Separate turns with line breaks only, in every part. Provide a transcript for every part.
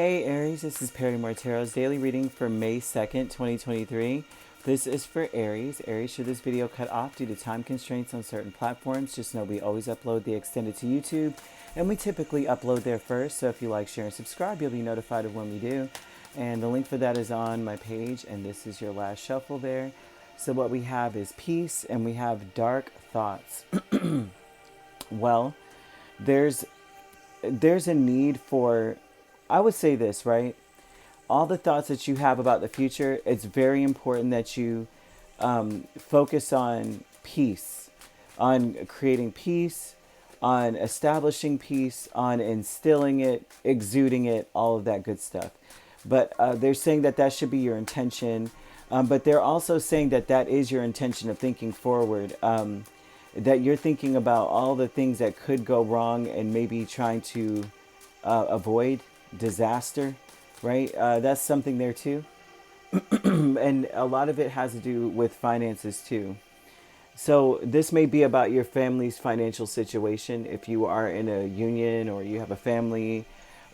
Hey Aries, this is Perrymore Tarot's daily reading for May 2nd, 2023. This is for Aries. Aries, should this video cut off due to time constraints on certain platforms, just know we always upload the extended to YouTube, and we typically upload there first, so if you like, share, and subscribe, you'll be notified of when we do. And the link for that is on my page, and this is your last shuffle there. So what we have is peace, and we have dark thoughts. Well, there's a need for, I would say this, right? All the thoughts that you have about the future, it's very important that you focus on peace, on creating peace, on establishing peace, on instilling it, exuding it, all of that good stuff. But they're saying that that should be your intention. But they're also saying that that is your intention of thinking forward. That you're thinking about all the things that could go wrong and maybe trying to avoid disaster, right? That's something there too. And a lot of it has to do with finances too. So this may be about your family's financial situation. If you are in a union or you have a family,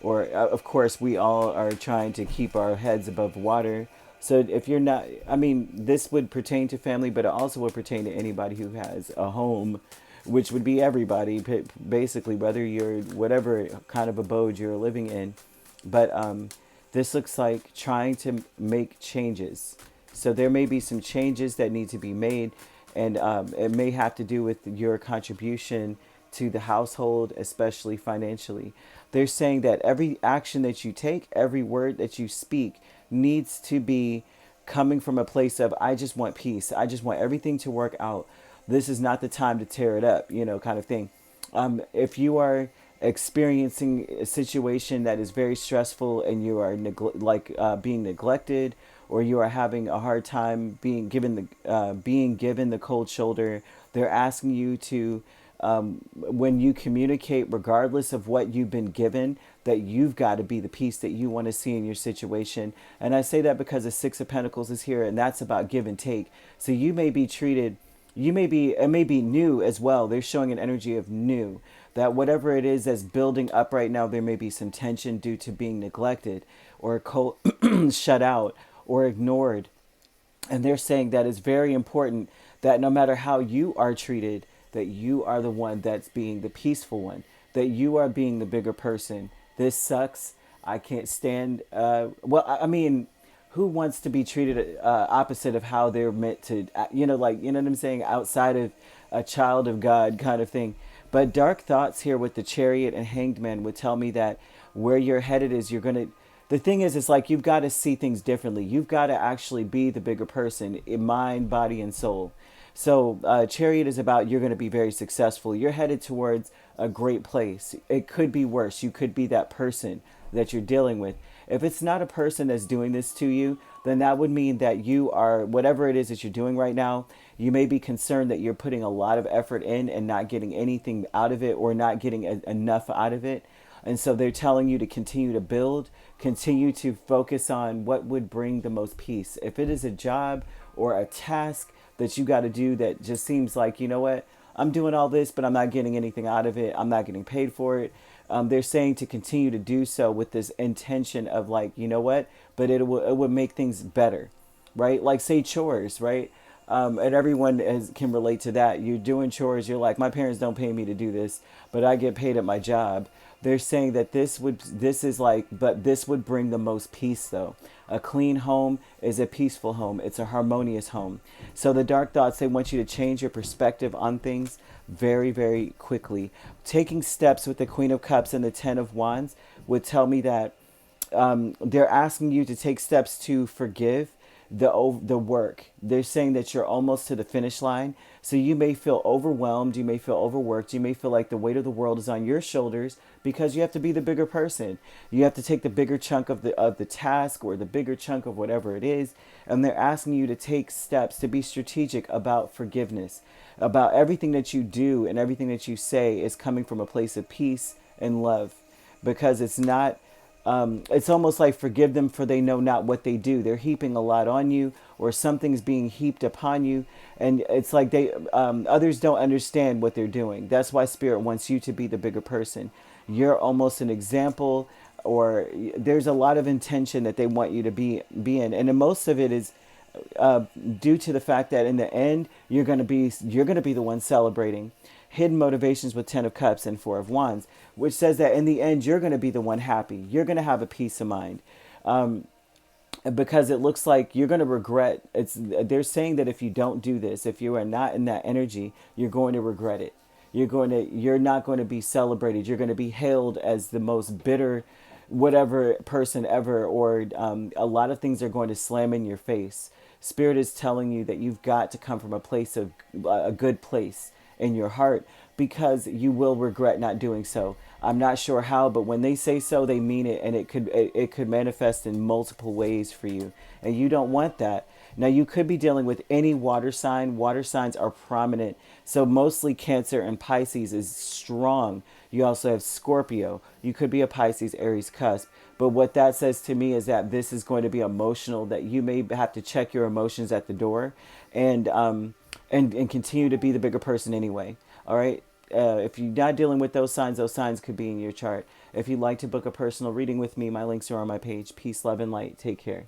or of course we all are trying to keep our heads above water. So if you're not, I mean, this would pertain to family, but it also would pertain to anybody who has a home, which would be everybody, basically, whether you're whatever kind of abode you're living in. But this looks like trying to make changes. So there may be some changes that need to be made, and it may have to do with your contribution to the household, especially financially. They're saying that every action that you take, every word that you speak needs to be coming from a place of, I just want peace. I just want everything to work out. This is not the time to tear it up, kind of thing. If you are experiencing a situation that is very stressful and you are being neglected, or you are having a hard time being given the cold shoulder, they're asking you to, when you communicate, regardless of what you've been given, that you've got to be the peace that you want to see in your situation. And I say that because the Six of Pentacles is here, and that's about give and take. So you may be treated, it may be new as well. They're showing an energy of new, that whatever it is that's building up right now, there may be some tension due to being neglected or cold, shut out or ignored. And they're saying that it's very important that no matter how you are treated, that you are the one that's being the peaceful one, that you are being the bigger person. This sucks. I can't stand, I mean, who wants to be treated opposite of how they're meant to, you know what I'm saying, outside of a child of God kind of thing. But dark thoughts here with the Chariot and Hanged Man would tell me that where you're headed is the thing is, it's like you've got to see things differently. You've got to actually be the bigger person in mind, body, and soul. So Chariot is about you're going to be very successful. You're headed towards a great place. It could be worse. You could be that person that you're dealing with. If it's not a person that's doing this to you, then that would mean that you are, whatever it is that you're doing right now, you may be concerned that you're putting a lot of effort in and not getting anything out of it, or not getting enough out of it. And so they're telling you to continue to build, continue to focus on what would bring the most peace. If it is a job or a task that you got to do that just seems like, you know what, I'm doing all this, but I'm not getting anything out of it. I'm not getting paid for it. They're saying to continue to do so with this intention of like, you know what, but it would make things better, right? Like say chores, right? And everyone can relate to that. You're doing chores. You're like, my parents don't pay me to do this, but I get paid at my job. They're saying that this would bring the most peace though. A clean home is a peaceful home. It's a harmonious home. So the dark thoughts, they want you to change your perspective on things very, very quickly. Taking steps with the Queen of Cups and the Ten of Wands would tell me that they're asking you to take steps to forgive the work. They're saying that you're almost to the finish line. So you may feel overwhelmed, you may feel overworked, you may feel like the weight of the world is on your shoulders because you have to be the bigger person. You have to take the bigger chunk of the task, or the bigger chunk of whatever it is, and they're asking you to take steps to be strategic about forgiveness, about everything that you do and everything that you say is coming from a place of peace and love, because it's not it's almost like forgive them for they know not what they do. They're heaping a lot on you, or something's being heaped upon you. And it's like others don't understand what they're doing. That's why Spirit wants you to be the bigger person. You're almost an example or there's a lot of intention that they want you to be in, and then most of it is due to the fact that in the end you're gonna be the one celebrating. Hidden motivations with Ten of Cups and Four of Wands, which says that in the end you're gonna be the one happy. You're gonna have a peace of mind. Because it looks like you're going to regret. They're saying that if you don't do this, if you are not in that energy, you're going to regret it. You're not going to be celebrated. You're going to be hailed as the most bitter whatever person ever, or a lot of things are going to slam in your face. Spirit is telling you that you've got to come from a place of a good place in your heart, because you will regret not doing so. I'm not sure how, but when they say so, they mean it, and it could manifest in multiple ways for you, and you don't want that. Now, you could be dealing with any water sign. Water signs are prominent, so mostly Cancer and Pisces is strong. You also have Scorpio. You could be a Pisces, Aries cusp. But what that says to me is that this is going to be emotional, that you may have to check your emotions at the door, and continue to be the bigger person anyway. All right. If you're not dealing with those signs could be in your chart. If you'd like to book a personal reading with me, my links are on my page. Peace, love, and light. Take care.